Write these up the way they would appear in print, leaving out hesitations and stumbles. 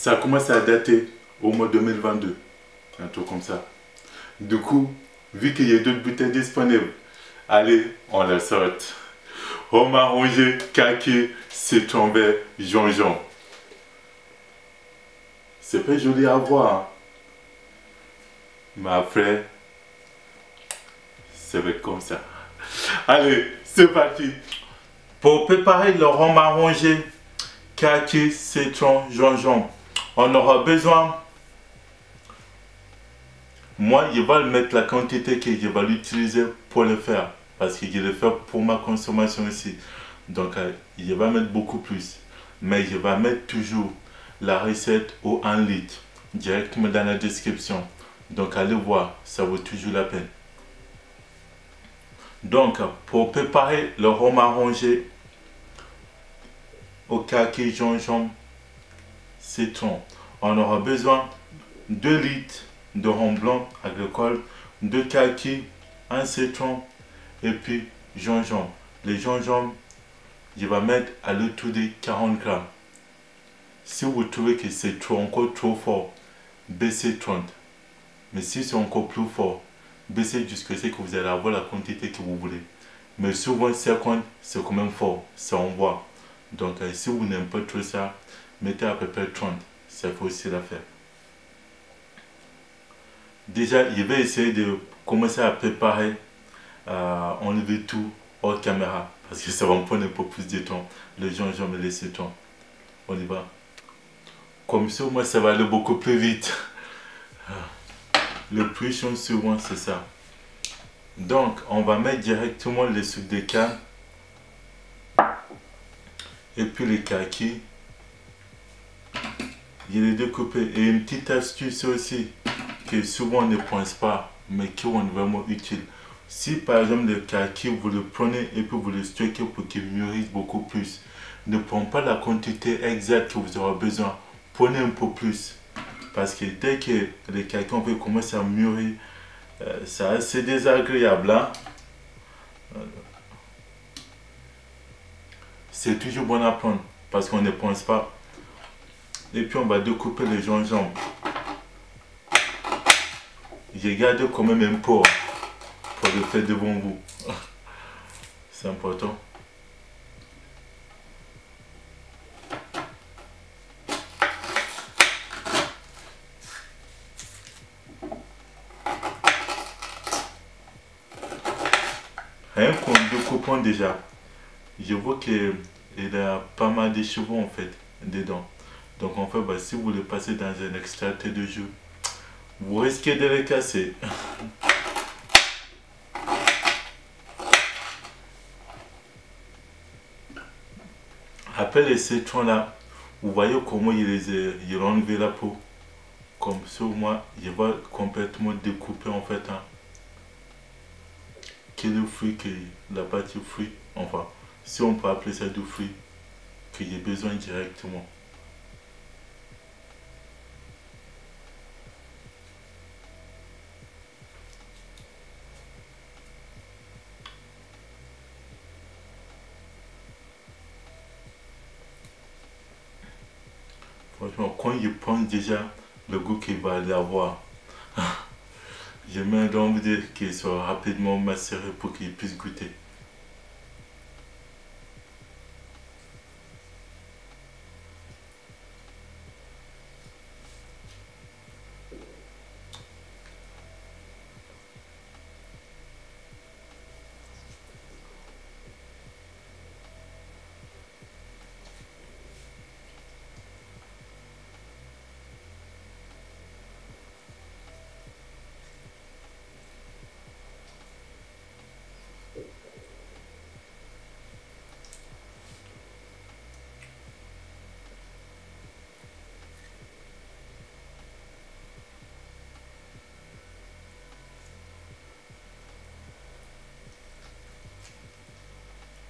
ça commence à dater au mois 2022. Un truc comme ça. Du coup, vu qu'il y a d'autres bouteilles disponibles, allez, on la sort. Rhum arrangé, kaki, citron vert, gingembre. C'est pas joli à voir, hein? Mais après, ça va être comme ça. Allez, c'est parti. Pour préparer le rhum arrangé, kaki, citron, gingembre, on aura besoin. Moi, je vais mettre la quantité que je vais l'utiliser pour le faire. Parce que je vais le faire pour ma consommation aussi. Donc, je vais mettre beaucoup plus. Mais je vais mettre toujours la recette au 1 litre. Directement dans la description. Donc, allez voir, ça vaut toujours la peine. Donc, pour préparer le rhum arrangé au kaki, gingembre, citron, on aura besoin de 2 litres de rhum blanc agricole, 2 kaki, 1 citron et puis gingembre. Les gingembre, je vais mettre à l'autour de 40 grammes. Si vous trouvez que c'est encore trop fort, baissez 30. Mais si c'est encore plus fort, baissez jusqu'à ce que vous allez avoir la quantité que vous voulez. Mais souvent 50, c'est quand même fort, ça on voit. Donc si vous n'aimez pas trop ça, mettez à peu près 30, ça fait aussi l'affaire. Déjà, je vais essayer de commencer à préparer, enlever tout hors caméra, parce que ça va me prendre un peu plus de temps, le gingembre et les citrons. On y va. Comme ça, moi, ça va aller beaucoup plus vite. Le plus chiant souvent, c'est ça. Donc, on va mettre directement le sucre de canne. Et puis les kaki. Je les découpe. Et une petite astuce aussi, que souvent on ne pense pas, mais qui est vraiment utile. Si par exemple le kaki, vous le prenez et puis vous le stockez pour qu'il mûrisse beaucoup plus. Ne prenez pas la quantité exacte que vous aurez besoin. Prenez un peu plus. Parce que dès que le kaki on peut commencer à mûrir, c'est désagréable. Hein? C'est toujours bon à prendre parce qu'on ne pense pas. Et puis on va découper les gingembre. J'ai gardé quand même un pot pour le faire devant vous. C'est important. Rien qu'en découpant déjà, je vois qu'il y a pas mal de chevaux en fait dedans. Donc en fait, si vous le passez dans un extracteur de jus, vous risquez de les casser. Après les citrons là, vous voyez comment il a enlevé la peau. Comme ça, moi, je vais complètement découper en fait. Hein, que le fruit, que la partie fruit, enfin, si on peut appeler ça du fruit, que j'ai besoin directement. Franchement, quand je pense déjà le goût qu'il va aller avoir, j'ai même envie qu'il soit rapidement macéré pour qu'il puisse goûter.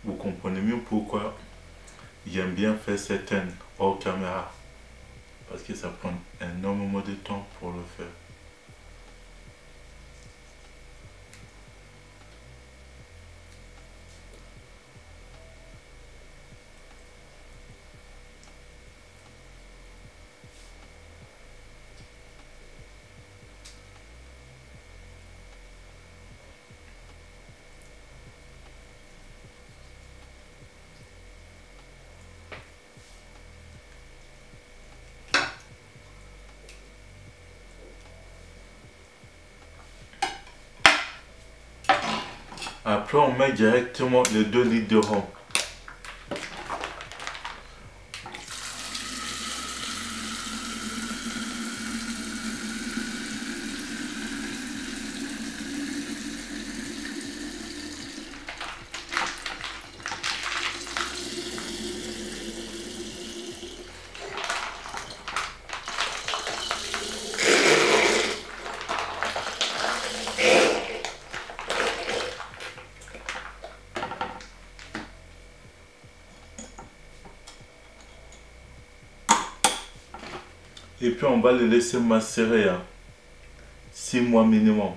Vous comprenez mieux pourquoi j'aime bien faire certaines hors caméra. Parce que ça prend énormément de temps pour le faire. Après, on met directement les 2 litres de rhum. Et puis on va le laisser macérer 6 mois minimum.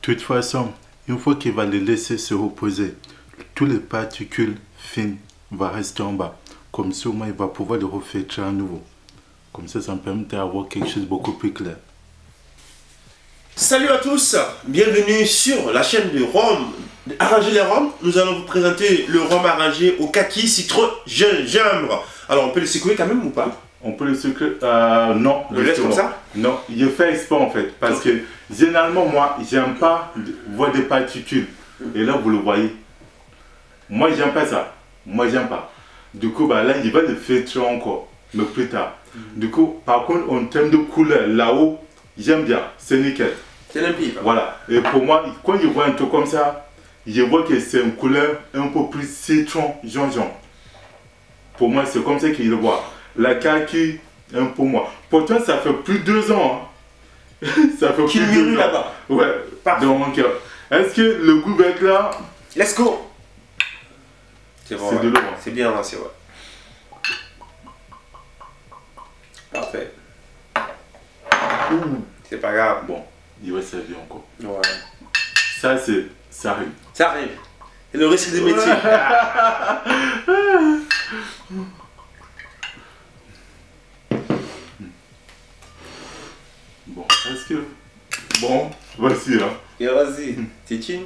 toute façon, une fois qu'il va les laisser se reposer, toutes les particules fines vont rester en bas. Comme ça, au moins, il va pouvoir les refiltrer à nouveau. Comme ça me permet d'avoir quelque chose de beaucoup plus clair. Salut à tous, bienvenue sur la chaîne de Rhum. Arranger les rhums, nous allons vous présenter le rhum arrangé au kaki, citron, gingembre. Alors on peut le secouer quand même ou pas? On peut le secouer, non. On le laisse comme ça? Non, il fait exprès en fait. Parce que généralement, moi, j'aime pas voir des particules. Et là, vous le voyez. Moi, j'aime pas ça. Moi, j'aime pas. Du coup, bah, là, il va le filtrer encore, mais plus tard. Du coup, par contre, en termes de couleur, là-haut, j'aime bien. C'est nickel. C'est limpide. Voilà. Et pour moi, quand je vois un truc comme ça, je vois que c'est une couleur un peu plus citron, gingembre. Pour moi, c'est comme ça qu'il le voit. La kaki, un peu moins. Pourtant, ça fait plus de 2 ans. Hein. Ça fait plus de 2 ans. là-bas. Ouais. Parfait. Donc, est-ce que le goût va être là? Let's go. C'est bon. C'est de l'eau. Hein. C'est bien lancé, ouais. Parfait. C'est pas grave. Bon, il va servir encore. Ouais. Ça, ça arrive. Ça arrive. Et le risque des métiers. Bon, est-ce que... Bon, voici là. Et vas-y, Tétine.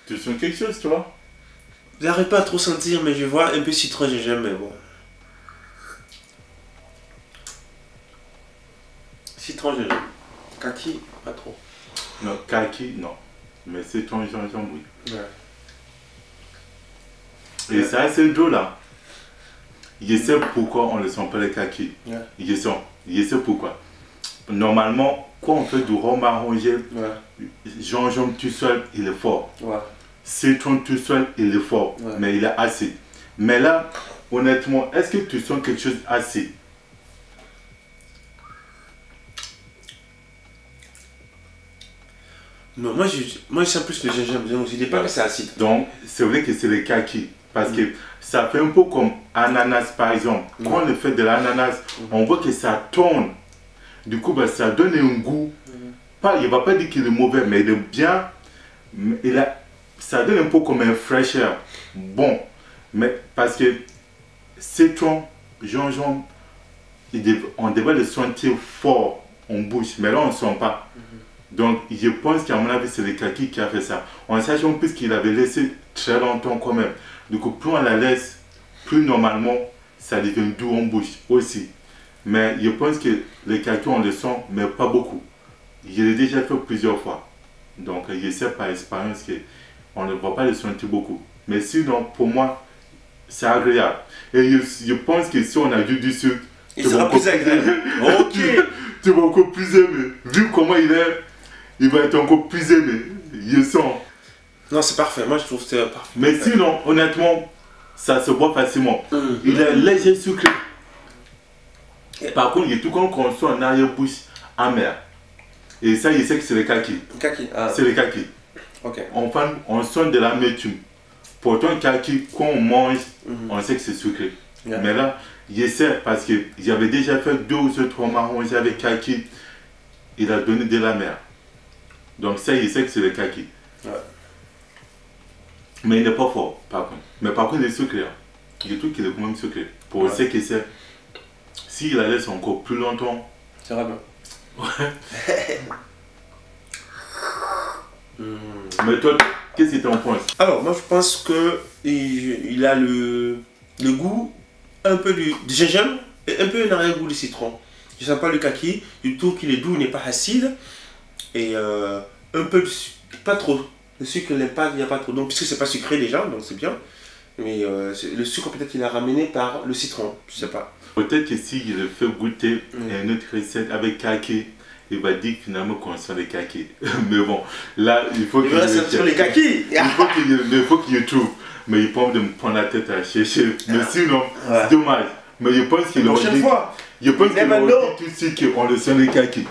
Tu sens quelque chose, toi? J'arrive pas à trop sentir, mais je vois un peu citron gingembre, mais bon. Citron gingembre. Kaki, pas trop. Non, kaki, non. Mais c'est ton gingembre, oui. Ouais. Et ça, c'est le dos là. Je sais pourquoi on ne sent pas les kaki. Ouais. Je sais pourquoi. Normalement, quand on fait du rhum arrangé, gingembre tout seul, il est fort. Ouais. Citron tout seul, il est fort. Ouais. Mais il est acide. Mais là, honnêtement, est-ce que tu sens quelque chose acide? Non, moi je sens plus le gingembre, donc je dis pas que c'est acide. Donc, c'est vrai que c'est les kaki. Parce que ça fait un peu comme ananas par exemple. Quand on fait de l'ananas, on voit que ça tourne. Du coup, bah, ça donne un goût. Pas, il ne va pas dire qu'il est mauvais, mais il est bien. Ça donne un peu comme un fraîcheur. Bon, mais parce que citron, gingembre, on devrait le sentir fort en bouche, mais là on ne sent pas. Donc je pense qu'à mon avis c'est le kaki qui a fait ça. En sachant plus qu'il avait laissé très longtemps quand même. Du coup plus on la laisse, plus normalement ça devient doux en bouche aussi. Mais je pense que le kaki on le sent, mais pas beaucoup. Je l'ai déjà fait plusieurs fois. Donc je sais par expérience qu'on ne va pas le sentir beaucoup. Mais sinon pour moi c'est agréable. Et je pense que si on a du sucre, il sera plus agréable. Ok. Tu vas encore plus aimer. Vu comment il est, il va être encore plus aimé. Je sens. Non, c'est parfait. Moi, je trouve que c'est parfait. Mais sinon, honnêtement, ça se boit facilement. Il est léger sucré. Par contre, il est tout comme qu'on sent en arrière-bouche amer. Et ça, je sais que c'est le kaki. Kaki. C'est le kaki. Ok. Enfin, on sent de l'amertume. Pourtant, kaki, quand on mange, on sait que c'est sucré. Mais là, je sais parce que j'avais déjà fait 2 ou 3 marrons avec kaki. Il a donné de la mer. Donc ça, je sais que c'est le kaki. Ouais. Mais il n'est pas fort, par contre. Mais par contre, il est sucré. Je trouve qu'il est quand même sucré. Pour ce que c'est, s'il la laisse encore plus longtemps... Ça va bien. Ouais. Mais toi, qu'est-ce que tu en penses? Alors, moi, je pense que il a le goût un peu du gingembre et un peu un arrière-goût de citron. Je ne sens pas le kaki. Je trouve qu'il est doux, il n'est pas acide. Et un peu, pas trop. Le sucre, il n'y a pas trop. Donc, puisque c'est pas sucré déjà, donc c'est bien. Mais le sucre, peut-être qu'il a ramené par le citron. Je sais pas. Peut-être que s'il le fait goûter une autre recette avec kaki, il va dire finalement qu'on sent les kakis. Mais bon, là, il faut qu'il les kakis. Il faut qu'il trouve. Mais il peut me prendre la tête à chercher. Mais sinon, c'est dommage. Mais je pense qu'il aurait dit... Je pense qu'il aurait dit tout de suite qu'on le sent les kakis.